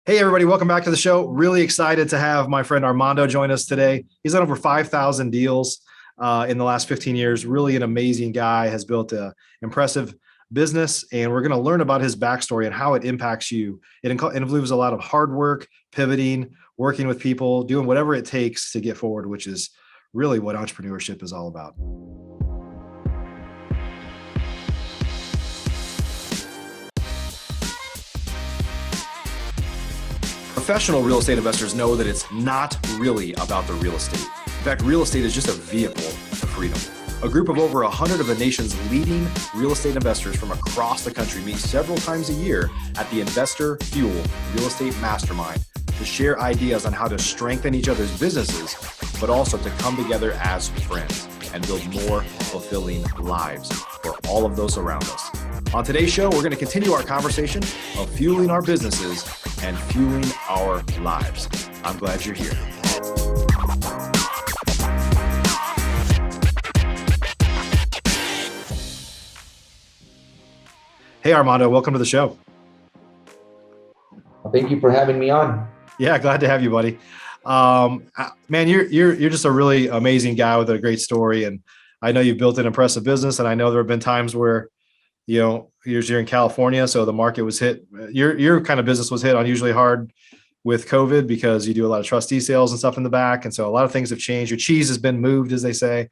Hey, everybody, welcome back to the show. Really excited to have my friend Armando join us today. He's done over 5,000 deals in the last 15 years. Really an amazing guy, has built an impressive business, and we're going to learn about his backstory and how it impacts you. It involves a lot of hard work, pivoting, working with people, doing whatever it takes to get forward, which is really what entrepreneurship is all about. Professional real estate investors know that it's not really about the real estate. In fact, real estate is just a vehicle to freedom. A group of over 100 of the nation's leading real estate investors from across the country meet several times a year at the Investor Fuel Real Estate Mastermind to share ideas on how to strengthen each other's businesses, but also to come together as friends and build more fulfilling lives for all of those around us. On today's show, we're going to continue our conversation of fueling our businesses and fueling our lives. I'm glad you're here. Hey, Armando, welcome to the show. Thank you for having me on. Yeah, glad to have you, buddy. Man, you're just a really amazing guy with a great story, and I know you've built an impressive business. And I know there have been times where, you're in California, so the market was hit. Your kind of business was hit unusually hard with COVID because you do a lot of trustee sales and stuff in the back, and so a lot of things have changed. Your cheese has been moved, as they say.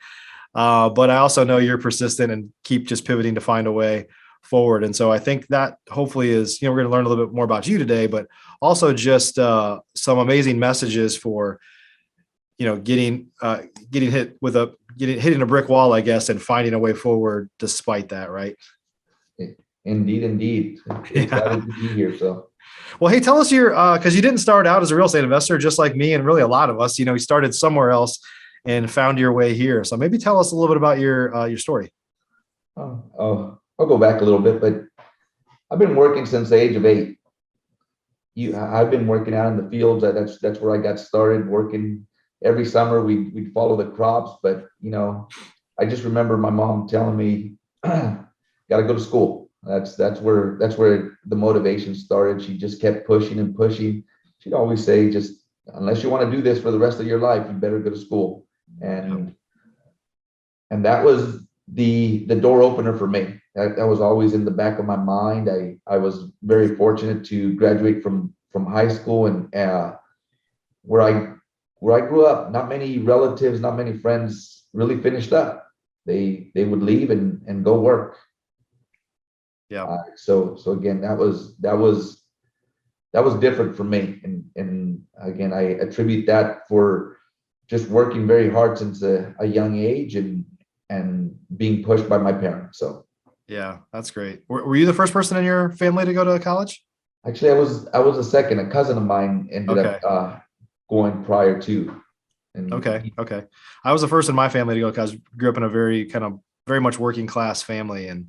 But I also know you're persistent and keep just pivoting to find a way forward. And so I think that hopefully is, we're going to learn a little bit more about you today, but also just some amazing messages for, hitting a brick wall, I guess, and finding a way forward despite that, right? Indeed. Excited to be here. So, well, hey, tell us because you didn't start out as a real estate investor, just like me and really a lot of us. You started somewhere else and found your way here. So maybe tell us a little bit about your story. I'll go back a little bit, but I've been working since the age of 8. I've been working out in the fields. That's where I got started working. Every summer we'd follow the crops, but I just remember my mom telling me, got to go to school. That's where the motivation started. She just kept pushing and pushing. She'd always say, just unless you want to do this for the rest of your life, you better go to school. And that was the door opener for me. That was always in the back of my mind. I was very fortunate to graduate from high school, and where I grew up, not many relatives, not many friends really finished up. They would leave and go work. Yeah. So again, that was different for me, and again, I attribute that for just working very hard since a young age and being pushed by my parents. So yeah, that's great. Were you the first person in your family to go to college? Actually, I was the second. A cousin of mine ended up going prior to. And Okay. I was the first in my family to go because I grew up in a very much working class family and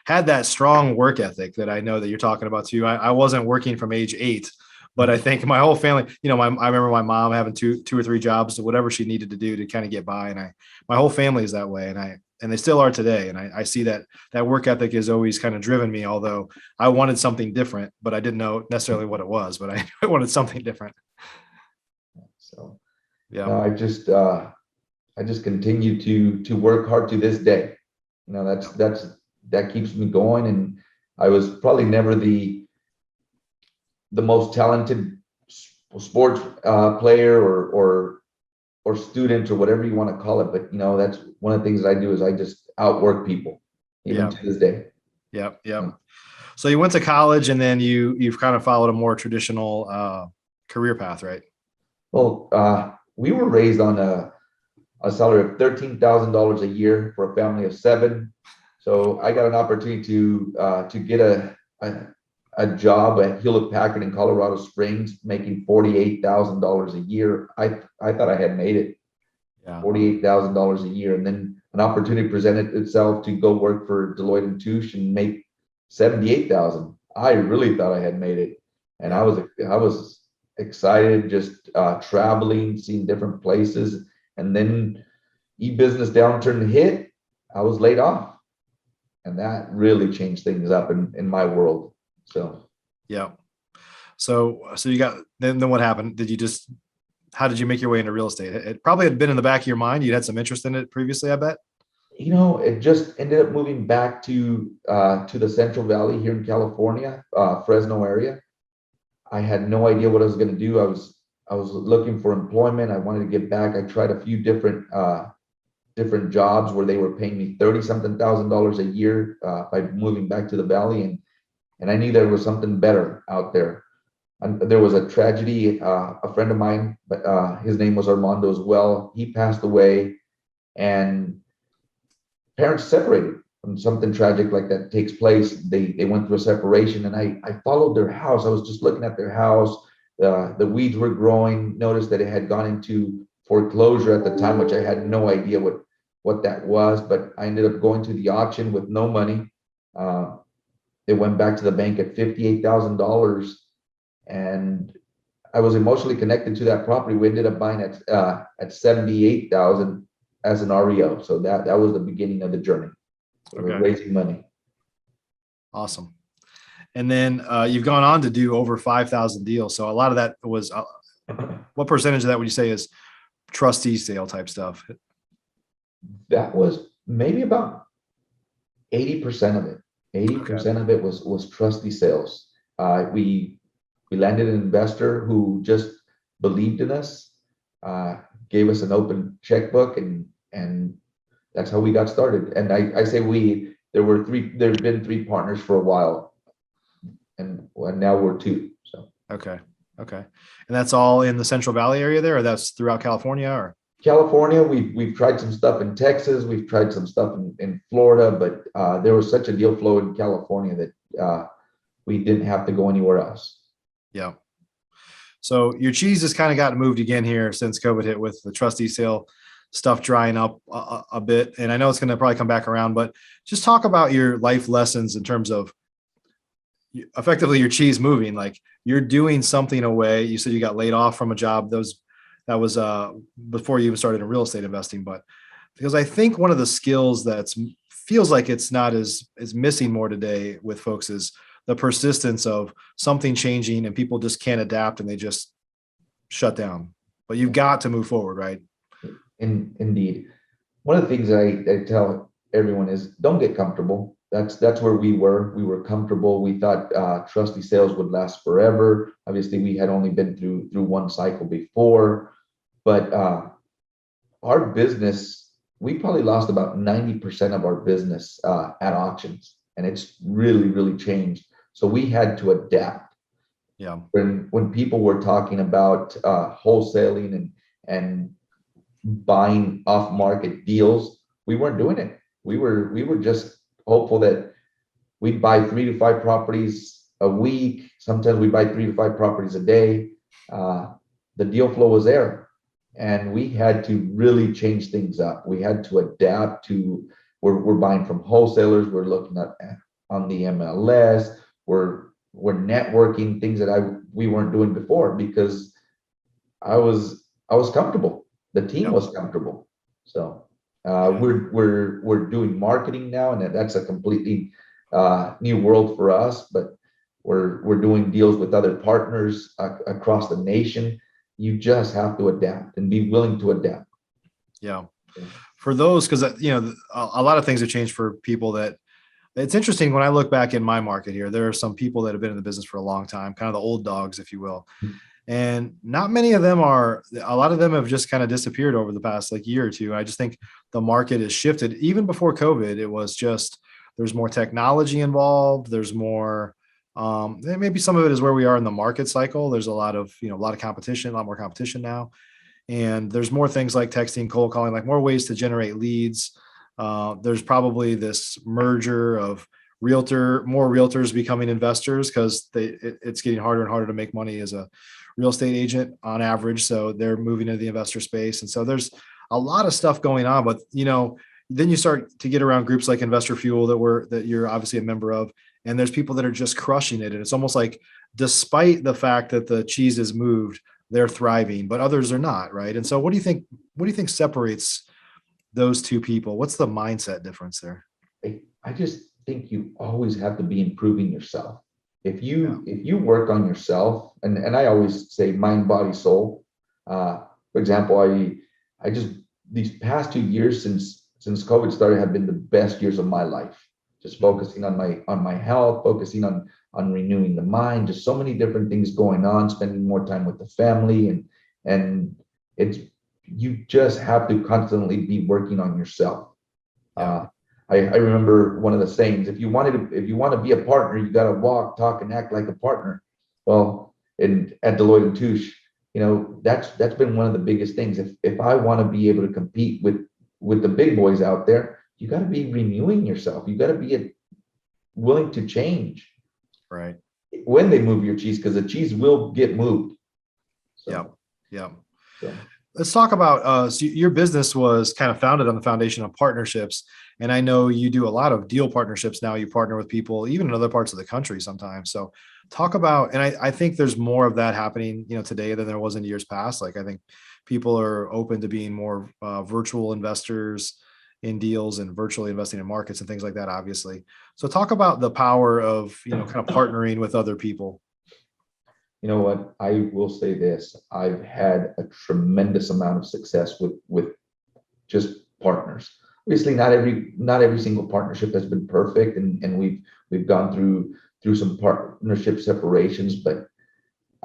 had that strong work ethic that I know that you're talking about too. I wasn't working from age 8, but I think my whole family, I remember my mom having two or three jobs, whatever she needed to do to kind of get by. And my whole family is that way. And they still are today. And I see that work ethic has always kind of driven me, although I wanted something different, but I didn't know necessarily what it was, but I wanted something different. So, yeah, I just continue to work hard to this day. That keeps me going. And I was probably never the most talented sports player or student or whatever you want to call it. But, that's one of the things that I do is I just outwork people even to this day. Yeah. So you went to college and then you've kind of followed a more traditional career path, right? Well, we were raised on a salary of $13,000 a year for a family of 7. So I got an opportunity to get a job at Hewlett Packard in Colorado Springs, making $48,000 a year. I thought I had made it. Yeah. $48,000 a year, and then an opportunity presented itself to go work for Deloitte and Touche and make $78,000. I really thought I had made it, and I was excited, just traveling, seeing different places, and then e-business downturn hit. I was laid off, and that really changed things up in my world. So yeah. So you got, then what happened? How did you make your way into real estate? It probably had been in the back of your mind. You had some interest in it previously, I bet. It just ended up moving back to the Central Valley here in California, Fresno area. I had no idea what I was going to do. I was looking for employment. I wanted to get back. I tried a few different jobs where they were paying me 30 something thousand dollars a year by moving back to the valley, and I knew there was something better out there. And there was a tragedy. A friend of mine, but his name was Armando as well. He passed away, and parents separated when something tragic like that takes place. They went through a separation, and I followed their house. I was just looking at their house. The weeds were growing. Noticed that it had gone into foreclosure at the time, which I had no idea what that was. But I ended up going to the auction with no money. It went back to the bank at $58,000, and I was emotionally connected to that property. We ended up buying at 78,000 as an REO. So that was the beginning of the journey. We were Okay. raising money. Awesome. And then you've gone on to do over 5,000 deals. So a lot of that was, what percentage of that would you say is trustee sale type stuff? That was maybe about 80% of it. 80% of it was trustee sales. We landed an investor who just believed in us, gave us an open checkbook, and that's how we got started. And I say there've been three partners for a while, and now we're two. So Okay. And that's all in the Central Valley area there, or that's throughout California, or? California, we've tried some stuff in Texas, we've tried some stuff in Florida, but there was such a deal flow in California that we didn't have to go anywhere else. Yeah. So your cheese has kind of gotten moved again here since COVID hit, with the trustee sale stuff drying up a bit. And I know it's going to probably come back around, but just talk about your life lessons in terms of effectively your cheese moving. Like, you're doing something away. You said you got laid off from a job that was before you even started in real estate investing. But because I think one of the skills that's feels like it's not as missing more today with folks is the persistence of something changing, and people just can't adapt and they just shut down. But you've got to move forward, right? Indeed. One of the things I tell everyone is, don't get comfortable. That's where we were. We were comfortable. We thought trustee sales would last forever. Obviously, we had only been through one cycle before, but our business, we probably lost about 90% of our business at auctions, and it's really changed. So we had to adapt. Yeah. When people were talking about wholesaling and buying off market deals, we weren't doing it. We were just hopeful that we'd buy 3 to 5 properties a week. Sometimes we buy 3 to 5 properties a day. The deal flow was there, and we had to really change things up. We had to adapt to, we're buying from wholesalers. We're looking at on the MLS. We're networking, things that we weren't doing before, because I was comfortable. The team was comfortable. So we're doing marketing now, and that's a completely new world for us. But we're doing deals with other partners across the nation. You just have to adapt and be willing to adapt. Yeah. For those, because a lot of things have changed for people. That it's interesting when I look back in my market here, there are some people that have been in the business for a long time, kind of the old dogs, if you will. And not many of them a lot of them have just kind of disappeared over the past year or two. I just think the market has shifted. Even before COVID, it was just, there's more technology involved. There's more, maybe some of it is where we are in the market cycle. There's a lot of competition, a lot more competition now. And there's more things like texting, cold calling, more ways to generate leads. There's probably this merger of more realtors becoming investors, because it's getting harder and harder to make money as a real estate agent on average. So they're moving into the investor space. And so there's a lot of stuff going on, but then you start to get around groups like Investor Fuel that you're obviously a member of. And there's people that are just crushing it. And it's almost like, despite the fact that the cheese is moved, they're thriving, but others are not. Right. And so what do you think separates those two people? What's the mindset difference there? I just think you always have to be improving yourself. If you work on yourself, and I always say mind, body, soul. For example, I just these past 2 years since COVID started have been the best years of my life. Just focusing on my health, focusing on renewing the mind, just so many different things going on, spending more time with the family, and it's you just have to constantly be working on yourself. Yeah. I remember one of the sayings: if you want to be a partner, you got to walk, talk, and act like a partner. Well, and at Deloitte and Touche, that's been one of the biggest things. If I want to be able to compete with the big boys out there, you got to be renewing yourself. You got to be willing to change Right. when they move your cheese, because the cheese will get moved. Yeah. So, Yeah. so Let's talk about so your business was kind of founded on the foundation of partnerships. And I know you do a lot of deal partnerships now. You partner with people, even in other parts of the country sometimes. So talk about, and I think there's more of that happening, today than there was in years past. Like I think people are open to being more virtual investors in deals and virtually investing in markets and things like that, obviously. So talk about the power of, kind of partnering with other people. you know what? I will say this: I've had a tremendous amount of success with just partners. Obviously, not every single partnership has been perfect, and we've gone through some partnership separations. But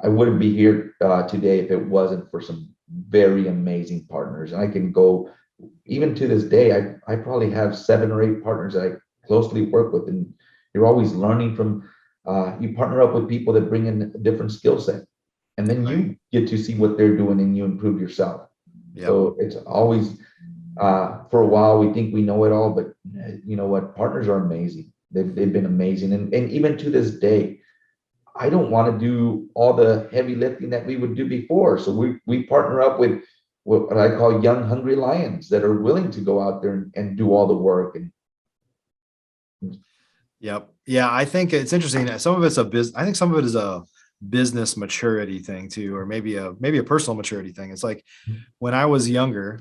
I wouldn't be here today if it wasn't for some very amazing partners. And I can go even to this day. I probably have 7 or 8 partners that I closely work with, and you're always learning from. You partner up with people that bring in a different skill set, and then Right. you get to see what they're doing, and you improve yourself. Yep. So it's always for a while we think we know it all, but you know what? Partners are amazing. They've been amazing, and even to this day, I don't want to do all the heavy lifting that we would do before. So we partner up with what I call young, hungry lions that are willing to go out there and do all the work. And Yep. Yeah, I think it's interesting. Some of it's a business. I think some of it is a business maturity thing too, or maybe a personal maturity thing. It's like when I was younger,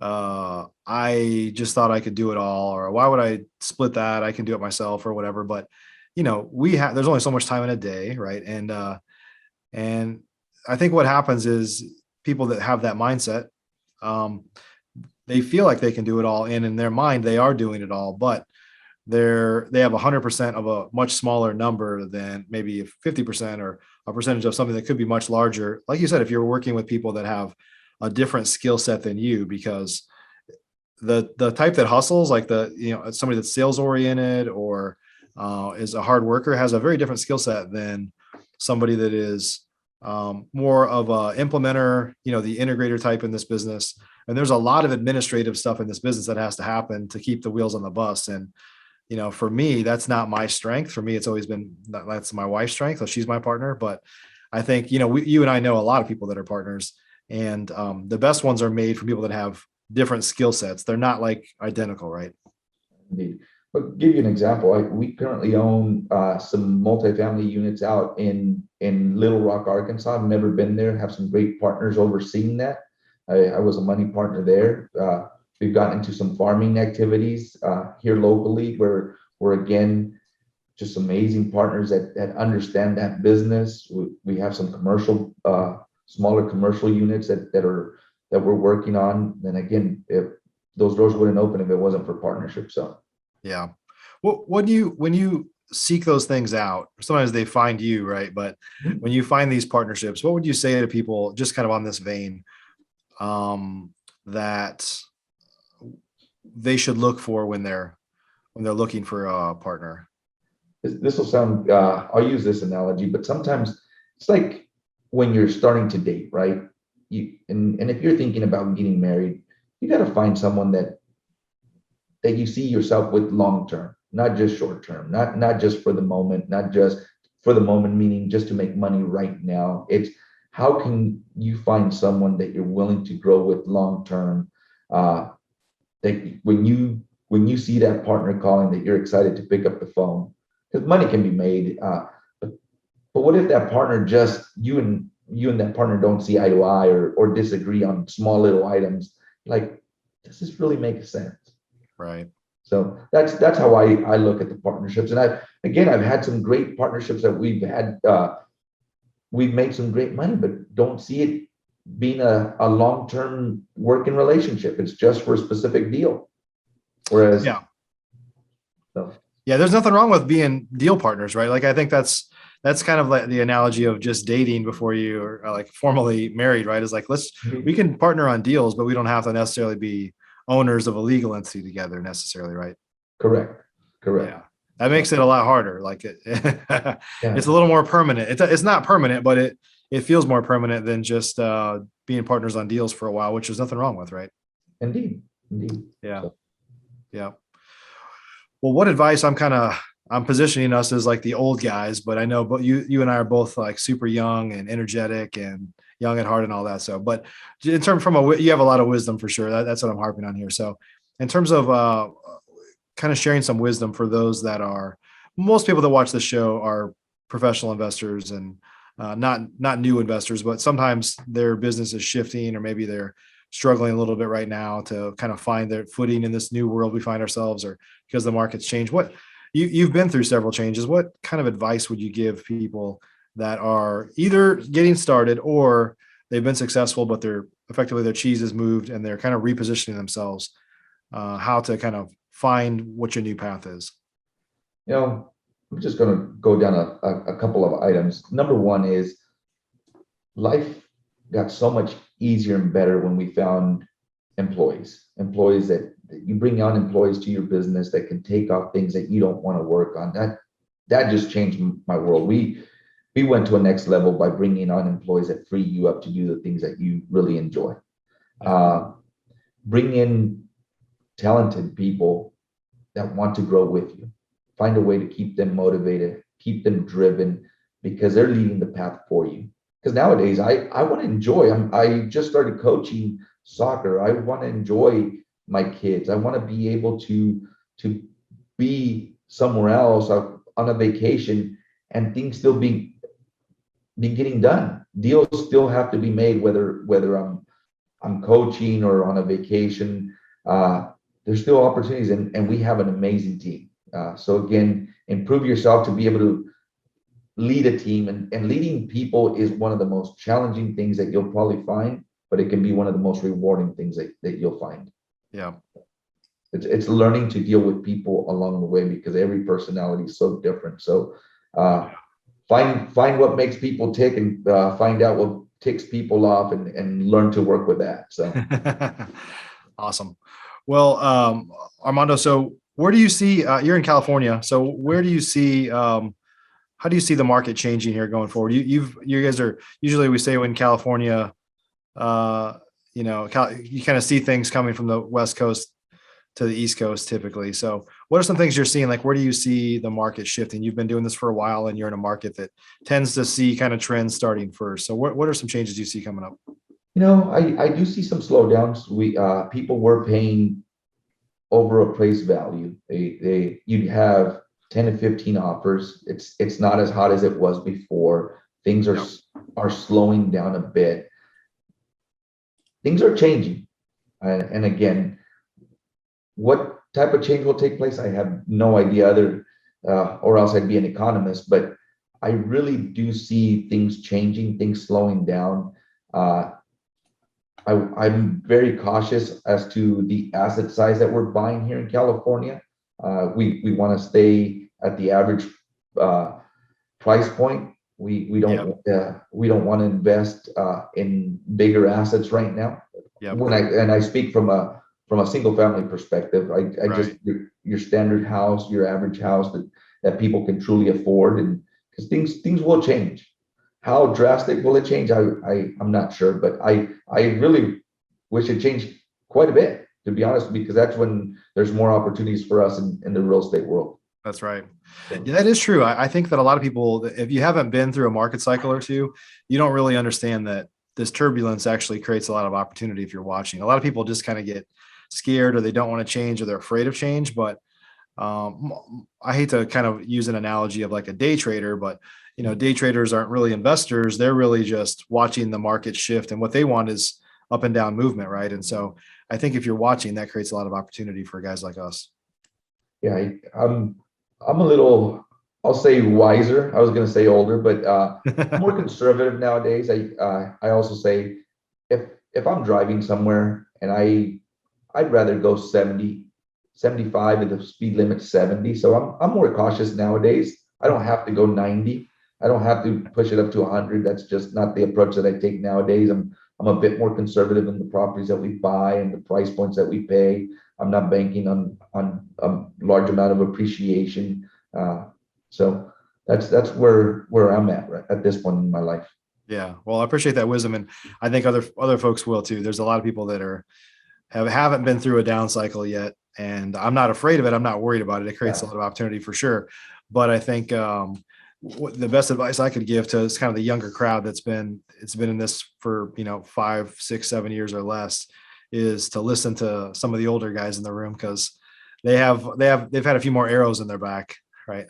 I just thought I could do it all, or why would I split that? I can do it myself or whatever. But there's only so much time in a day, right? And I think what happens is people that have that mindset, um, they feel like they can do it all, and in their mind they are doing it all, but they have 100% of a much smaller number than maybe 50% or a percentage of something that could be much larger. Like you said, if you're working with people that have a different skill set than you, because the type that hustles, like somebody that's sales oriented or is a hard worker, has a very different skill set than somebody that is more of a implementer, the integrator type in this business. And there's a lot of administrative stuff in this business that has to happen to keep the wheels on the bus. And for me, that's not my strength. For me, it's always been that's my wife's strength. So she's my partner. But I think, you and I know a lot of people that are partners, and the best ones are made for people that have different skill sets. They're not like identical, right? indeed, but give you an example. We currently own some multifamily units out in Little Rock, Arkansas. I've never been there. Have some great partners overseeing that. I was a money partner there. We've gotten into some farming activities here locally, where we're again just amazing partners that understand that business. We have some commercial, smaller commercial units that we're working on. And again, if those doors wouldn't open if it wasn't for partnership. So Yeah. Well, when you seek those things out, sometimes they find you, right? But when you find these partnerships, what would you say to people, just kind of on this vein, that they should look for when they're looking for a partner? this will sound, I'll use this analogy, but sometimes it's like when you're starting to date, right? And if you're thinking about getting married, you got to find someone that you see yourself with long term, not just short term, not just for the moment, not just for the moment, meaning just to make money right now. It's how can you find someone that you're willing to grow with long term, that when you see that partner calling, that you're excited to pick up the phone, because money can be made. But but what if that partner, just you and that partner don't see eye to eye, or disagree on small little items? Like, does this really make sense? Right. So that's how I look at the partnerships. And again, I've had some great partnerships that we've made some great money, but don't see it being a long-term working relationship. It's just for a specific deal. Whereas, Yeah. so, Yeah. There's nothing wrong with being deal partners, right? Like, I think that's kind of like the analogy of just dating before you are like formally married, right? Is like, we can partner on deals, but we don't have to necessarily be owners of a legal entity together necessarily, right? correct, correct. Yeah. That So, makes it a lot harder. Like yeah, it's a little more permanent. It's not permanent, but it feels more permanent than just being partners on deals for a while, which there's nothing wrong with, right? indeed, indeed. Yeah. So, Yeah. Well, what advice I'm positioning us as like the old guys, but I know, but you and I are both like super young and energetic and young at heart and all that. So, but in terms you have a lot of wisdom for sure. That's what I'm harping on here. So, in terms of kind of sharing some wisdom for those that are, most people that watch the show are professional investors and not new investors, but sometimes their business is shifting or maybe they're struggling a little bit right now to kind of find their footing in this new world we find ourselves, or because the market's changed. What you've been through several changes. What kind of advice would you give people that are either getting started or they've been successful, but they're effectively their cheese has moved and they're kind of repositioning themselves, how to kind of find what your new path is? I'm just going to go down a couple of items. Number one is life got so much easier and better when we found employees that you bring on employees to your business that can take off things that you don't want to work on. That just changed my world. We went to a next level by bringing on employees that free you up to do the things that you really enjoy. Bring in talented people that want to grow with you. Find a way to keep them motivated, keep them driven, because they're leading the path for you. Because nowadays, I want to enjoy. I just started coaching soccer. I want to enjoy my kids. I want to be able to be somewhere else on a vacation and things still be getting done. Deals still have to be made, whether I'm coaching or on a vacation. There's still opportunities, and we have an amazing team. So again, improve yourself to be able to lead a team, and leading people is one of the most challenging things that you'll probably find, but it can be one of the most rewarding things that you'll find. Yeah. It's learning to deal with people along the way, because every personality is so different. So find what makes people tick, and find out what ticks people off, and learn to work with that. So Awesome. Well, Armando, so where do you see, you're in California, so where do you see, how do you see the market changing here going forward? You guys are, usually we say when California, you kind of see things coming from the West Coast to the East Coast typically. So what are some things you're seeing? Like, where do you see the market shifting? You've been doing this for a while and you're in a market that tends to see kind of trends starting first. So what are some changes you see coming up? I do see some slowdowns. People were paying over appraised value. You'd have 10 to 15 offers. It's not as hot as it was before. Things are slowing down a bit. Things are changing. And again, what type of change will take place, I have no idea, or else I'd be an economist. But I really do see things changing, things slowing down. I'm very cautious as to the asset size that we're buying here in California. We want to stay at the average price point. We don't want to invest in bigger assets right now. Yep. I speak from a single family perspective. I Right. just your standard house, your average house that people can truly afford, and because things will change. How drastic will it change? I'm not sure, but I really wish it changed quite a bit, to be honest, because that's when there's more opportunities for us in the real estate world. That's right. So, Yeah, that is true. I think that a lot of people, if you haven't been through a market cycle or two, you don't really understand that this turbulence actually creates a lot of opportunity if you're watching. A lot of people just kind of get scared, or they don't want to change, or they're afraid of change. But I hate to kind of use an analogy of like a day trader, but day traders aren't really investors. They're really just watching the market shift, and what they want is up and down movement, right? And so I think if you're watching, that creates a lot of opportunity for guys like us. yeah, I'm a little I'll say wiser. I was going to say older, but more conservative nowadays. I also say if I'm driving somewhere and I'd rather go 70, 75 and the speed limit 70. So I'm more cautious nowadays. I don't have to go 90. I don't have to push it up to 100. That's just not the approach that I take nowadays. I'm a bit more conservative in the properties that we buy and the price points that we pay. I'm not banking on a large amount of appreciation. So that's where I'm at right at this point in my life. Yeah. Well, I appreciate that wisdom. And I think other folks will too. There's a lot of people that haven't been through a down cycle yet. And I'm not afraid of it. I'm not worried about it. It creates a lot of opportunity for sure. But I think the best advice I could give to is kind of the younger crowd it's been in this for 5, 6, 7 years or less, is to listen to some of the older guys in the room, because they've had a few more arrows in their back, right?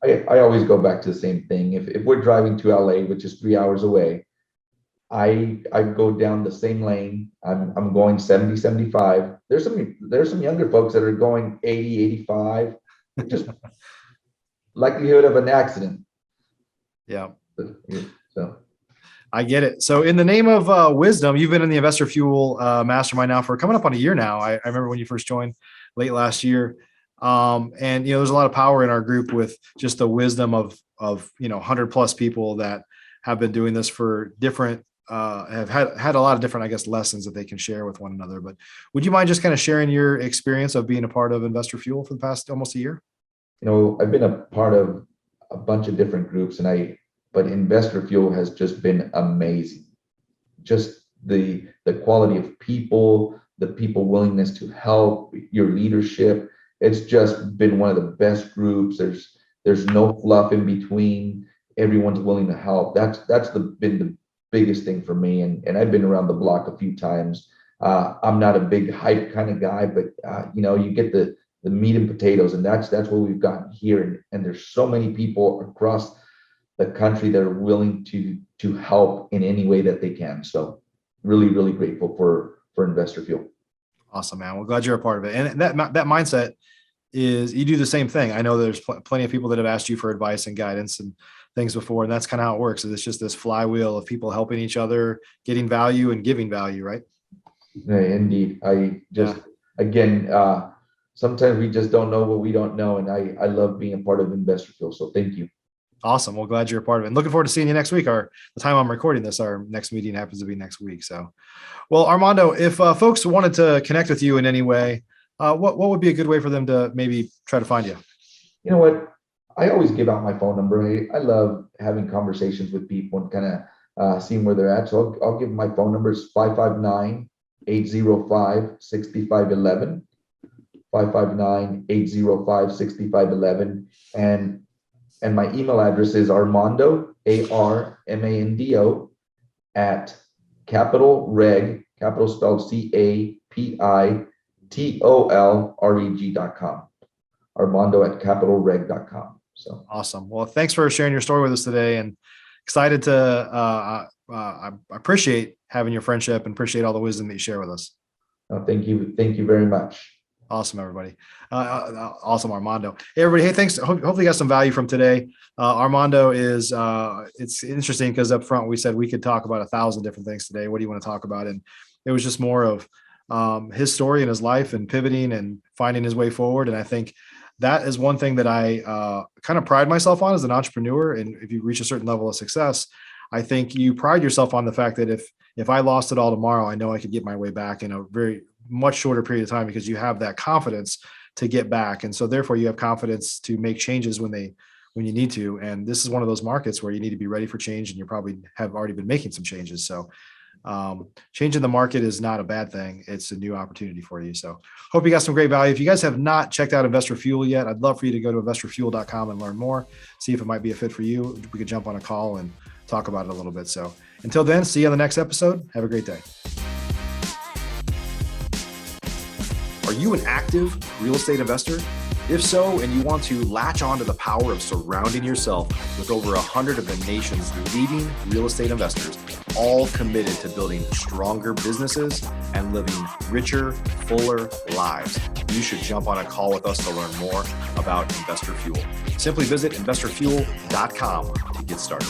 I always go back to the same thing. If we're driving to LA, which is 3 hours away, I go down the same lane. I'm going 70, 75. There's some younger folks that are going 80, 85. Just likelihood of an accident. Yeah. So I get it. So in the name of wisdom, you've been in the Investor Fuel Mastermind now for coming up on a year now. I remember when you first joined late last year. And there's a lot of power in our group with just the wisdom of 100 plus people that have been doing this for different have had a lot of different, I guess, lessons that they can share with one another. But would you mind just kind of sharing your experience of being a part of Investor Fuel for the past almost a year? I've been a part of a bunch of different groups, but Investor Fuel has just been amazing. Just the quality of people, the people willingness to help, your leadership. It's just been one of the best groups. There's no fluff in between. Everyone's willing to help. That's been the biggest thing for me. And I've been around the block a few times. I'm not a big hype kind of guy, but you get the meat and potatoes, and that's what we've gotten here. And there's so many people across the country that are willing to help in any way that they can. So really, really grateful for Investor Fuel. Awesome, man. Well, glad you're a part of it. And that mindset is, you do the same thing. I know there's plenty of people that have asked you for advice and guidance and things before, and that's kind of how it works. It's just this flywheel of people helping each other, getting value and giving value, right? Yeah, indeed. Again, sometimes we just don't know what we don't know. And I love being a part of Investor Fuel. So thank you. Awesome. Well, glad you're a part of it. And looking forward to seeing you next week. The time I'm recording this, our next meeting happens to be next week. So, well, Armando, if folks wanted to connect with you in any way, what would be a good way for them to maybe try to find you? You know what? I always give out my phone number. I love having conversations with people and kind of seeing where they're at. So I'll give my phone number is 559-805-6511. 559-805-6511. And my email address is Armando, ARMANDO, at capital reg, capital spelled CAPITOLREG.com. Armando at capitalreg.com. So awesome. Well, thanks for sharing your story with us today, and excited to I appreciate having your friendship and appreciate all the wisdom that you share with us. Thank you very much. Awesome, everybody. Awesome, Armando. Hey, everybody. Hey, thanks. Hopefully you got some value from today. Armando is, it's interesting because up front we said we could talk about 1,000 different things today. What do you want to talk about? And it was just more of his story and his life and pivoting and finding his way forward. And I think that is one thing that I kind of pride myself on as an entrepreneur. And if you reach a certain level of success, I think you pride yourself on the fact that if I lost it all tomorrow, I know I could get my way back in a very much shorter period of time, because you have that confidence to get back. And so therefore you have confidence to make changes when you need to. And this is one of those markets where you need to be ready for change, and you probably have already been making some changes. So changing the market is not a bad thing. It's a new opportunity for you. So hope you got some great value. If you guys have not checked out Investor Fuel yet, I'd love for you to go to investorfuel.com and learn more, see if it might be a fit for you. We could jump on a call and talk about it a little bit. So until then, see you on the next episode. Have a great day. Are you an active real estate investor? If so, and you want to latch on to the power of surrounding yourself with over 100 of the nation's leading real estate investors, all committed to building stronger businesses and living richer, fuller lives, you should jump on a call with us to learn more about Investor Fuel. Simply visit investorfuel.com to get started.